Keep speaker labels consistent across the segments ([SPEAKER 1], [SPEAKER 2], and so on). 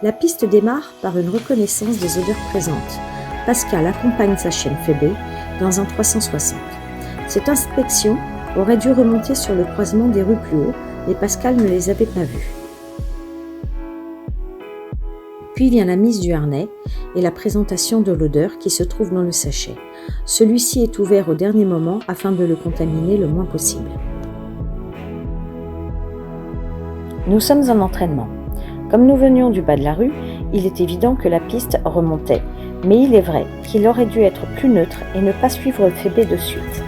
[SPEAKER 1] La piste démarre par une reconnaissance des odeurs présentes. Pascal accompagne sa chienne Phébé dans un 360. Cette inspection aurait dû remonter sur le croisement des rues plus haut, mais Pascal ne les avait pas vues. Puis vient la mise du harnais et la présentation de l'odeur qui se trouve dans le sachet. Celui-ci est ouvert au dernier moment afin de le contaminer le moins possible. Nous sommes en entraînement. Comme nous venions du bas de la rue, il est évident que la piste remontait, mais il est vrai qu'il aurait dû être plus neutre et ne pas suivre Phébé de suite.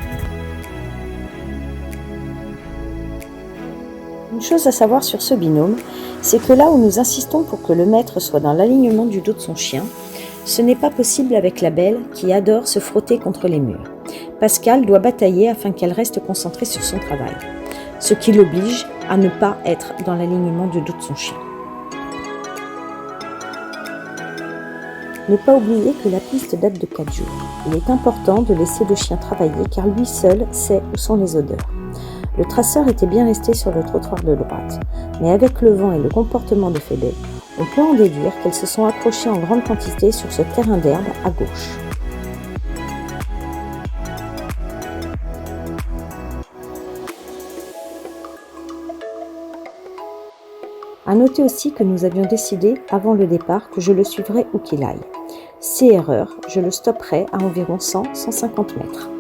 [SPEAKER 1] Une chose à savoir sur ce binôme, c'est que là où nous insistons pour que le maître soit dans l'alignement du dos de son chien, ce n'est pas possible avec la belle qui adore se frotter contre les murs. Pascal doit batailler afin qu'elle reste concentrée sur son travail, ce qui l'oblige à ne pas être dans l'alignement du dos de son chien. Ne pas oublier que la piste date de 4 jours. Il est important de laisser le chien travailler car lui seul sait où sont les odeurs. Le traceur était bien resté sur le trottoir de droite, mais avec le vent et le comportement de Phébé, on peut en déduire qu'elles se sont accrochées en grande quantité sur ce terrain d'herbe à gauche. À noter aussi que nous avions décidé avant le départ que je le suivrais où qu'il aille. Si erreur, je le stopperai à environ 100-150 mètres.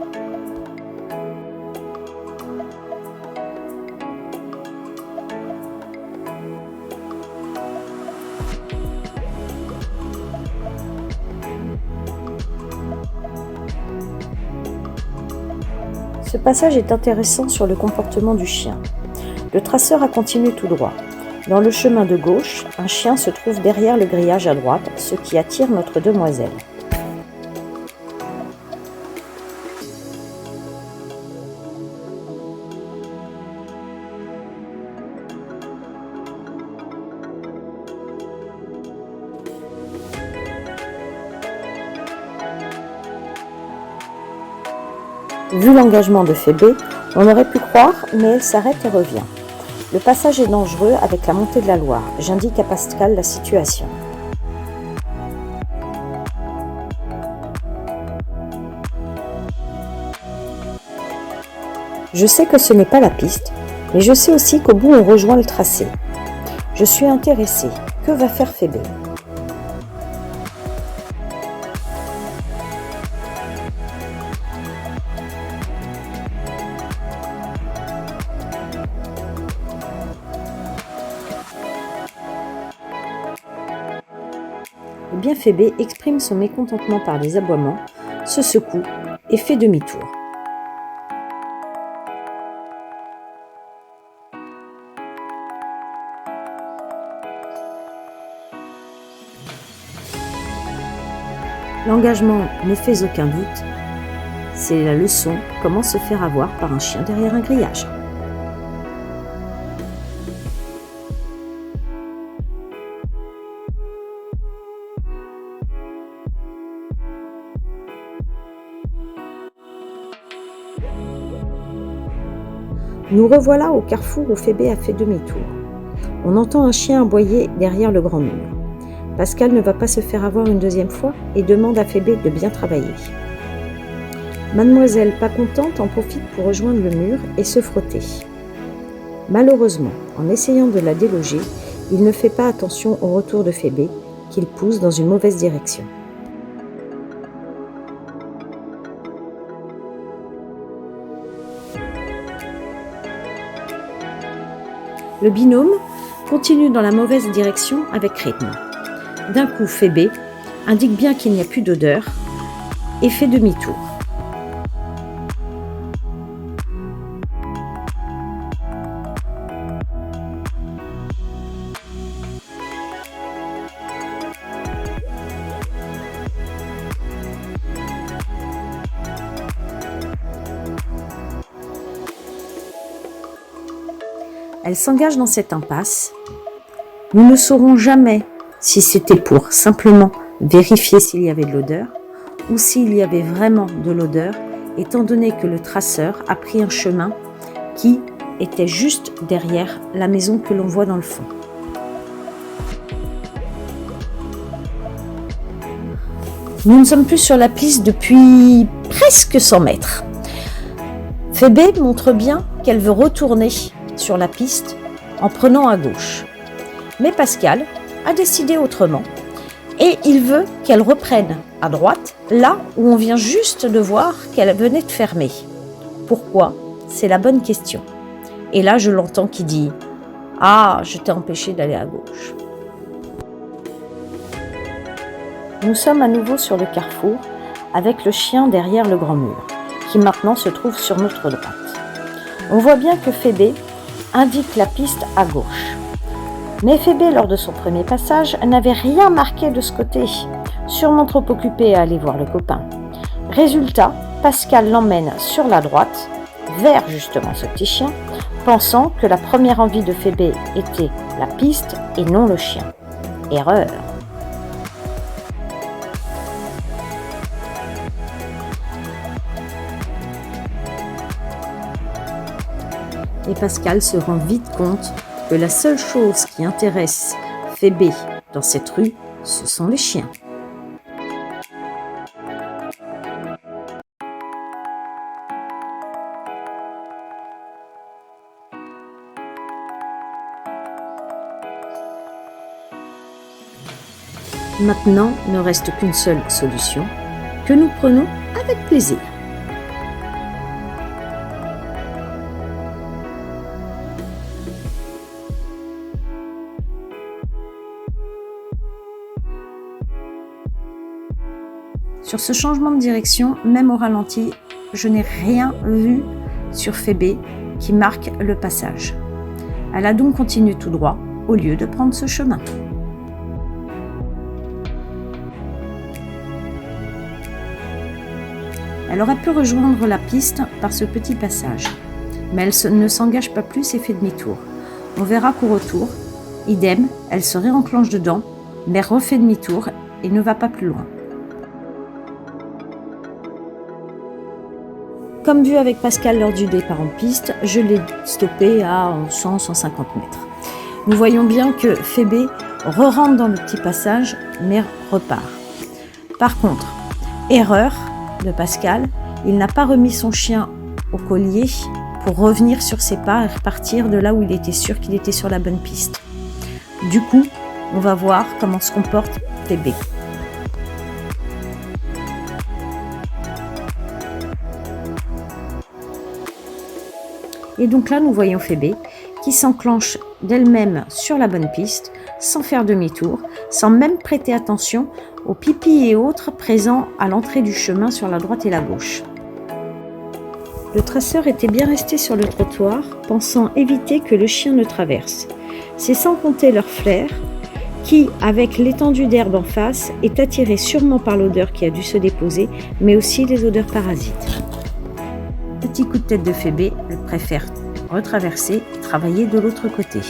[SPEAKER 1] Ce passage est intéressant sur le comportement du chien. Le traceur a continué tout droit. Dans le chemin de gauche, un chien se trouve derrière le grillage à droite, ce qui attire notre demoiselle. Vu l'engagement de Phébé, on aurait pu croire, mais elle s'arrête et revient. Le passage est dangereux avec la montée de la Loire. J'indique à Pascal la situation. Je sais que ce n'est pas la piste, mais je sais aussi qu'au bout on rejoint le tracé. Je suis intéressée. Que va faire Phébé ? Eh bien Phébé exprime son mécontentement par des aboiements, se secoue et fait demi-tour. L'engagement ne fait aucun doute, c'est la leçon comment se faire avoir par un chien derrière un grillage. Nous revoilà au carrefour où Phébé a fait demi-tour. On entend un chien aboyer derrière le grand mur. Pascal ne va pas se faire avoir une deuxième fois et demande à Phébé de bien travailler. Mademoiselle, pas contente, en profite pour rejoindre le mur et se frotter. Malheureusement, en essayant de la déloger, il ne fait pas attention au retour de Phébé, qu'il pousse dans une mauvaise direction. Le binôme continue dans la mauvaise direction avec rythme. D'un coup, Phébé indique bien qu'il n'y a plus d'odeur et fait demi-tour. Elle s'engage dans cette impasse. Nous ne saurons jamais si c'était pour simplement vérifier s'il y avait de l'odeur ou s'il y avait vraiment de l'odeur, étant donné que le traceur a pris un chemin qui était juste derrière la maison que l'on voit dans le fond. Nous ne sommes plus sur la piste depuis presque 100 mètres. Phébé montre bien qu'elle veut retourner sur la piste en prenant à gauche. Mais Pascal a décidé autrement et il veut qu'elle reprenne à droite, là où on vient juste de voir qu'elle venait de fermer. Pourquoi ? C'est la bonne question. Et là, je l'entends qui dit « Ah, je t'ai empêché d'aller à gauche ». Nous sommes à nouveau sur le carrefour avec le chien derrière le grand mur, qui maintenant se trouve sur notre droite. On voit bien que Phébé indique la piste à gauche. Mais Phébé, lors de son premier passage, n'avait rien marqué de ce côté, sûrement trop occupée à aller voir le copain. Résultat, Pascal l'emmène sur la droite, vers justement ce petit chien, pensant que la première envie de Phébé était la piste et non le chien. Erreur. Et Pascal se rend vite compte que la seule chose qui intéresse Phébé dans cette rue, ce sont les chiens. Maintenant, ne reste qu'une seule solution, que nous prenons avec plaisir. Sur ce changement de direction, même au ralenti, je n'ai rien vu sur Phébé qui marque le passage. Elle a donc continué tout droit au lieu de prendre ce chemin. Elle aurait pu rejoindre la piste par ce petit passage, mais elle ne s'engage pas plus et fait demi-tour. On verra qu'au retour, idem, elle se réenclenche dedans, mais refait demi-tour et ne va pas plus loin. Comme vu avec Pascal lors du départ en piste, je l'ai stoppé à 100-150 mètres. Nous voyons bien que Phébé re-rentre dans le petit passage, mais repart. Par contre, erreur de Pascal, il n'a pas remis son chien au collier pour revenir sur ses pas et repartir de là où il était sûr qu'il était sur la bonne piste. Du coup, on va voir comment se comporte Phébé. Et donc là, nous voyons Phébé qui s'enclenche d'elle-même sur la bonne piste, sans faire demi-tour, sans même prêter attention aux pipis et autres présents à l'entrée du chemin sur la droite et la gauche. Le traceur était bien resté sur le trottoir, pensant éviter que le chien ne traverse. C'est sans compter leur flair, qui, avec l'étendue d'herbe en face, est attiré sûrement par l'odeur qui a dû se déposer, mais aussi les odeurs parasites. Petit coup de tête de Phébé, elle préfère retraverser et travailler de l'autre côté.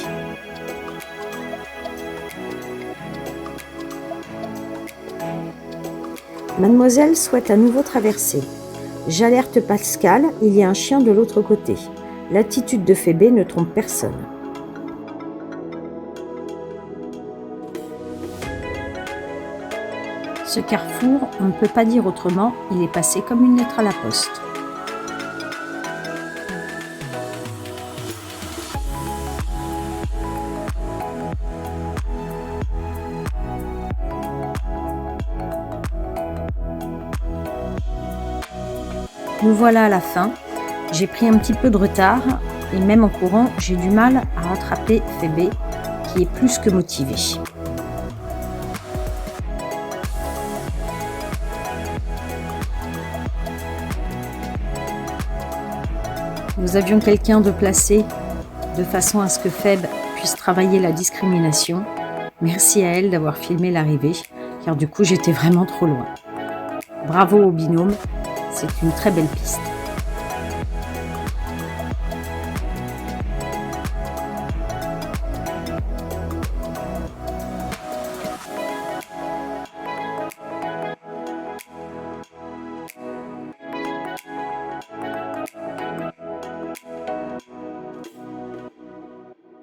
[SPEAKER 1] Mademoiselle souhaite à nouveau traverser. J'alerte Pascal, il y a un chien de l'autre côté. L'attitude de Phébé ne trompe personne. Ce carrefour, on ne peut pas dire autrement, il est passé comme une lettre à la poste. Nous voilà à la fin. J'ai pris un petit peu de retard et même en courant, j'ai du mal à rattraper Phébé qui est plus que motivé. Nous avions quelqu'un de placé de façon à ce que Pheb puisse travailler la discrimination. Merci à elle d'avoir filmé l'arrivée, car du coup j'étais vraiment trop loin. Bravo au binôme, c'est une très belle piste.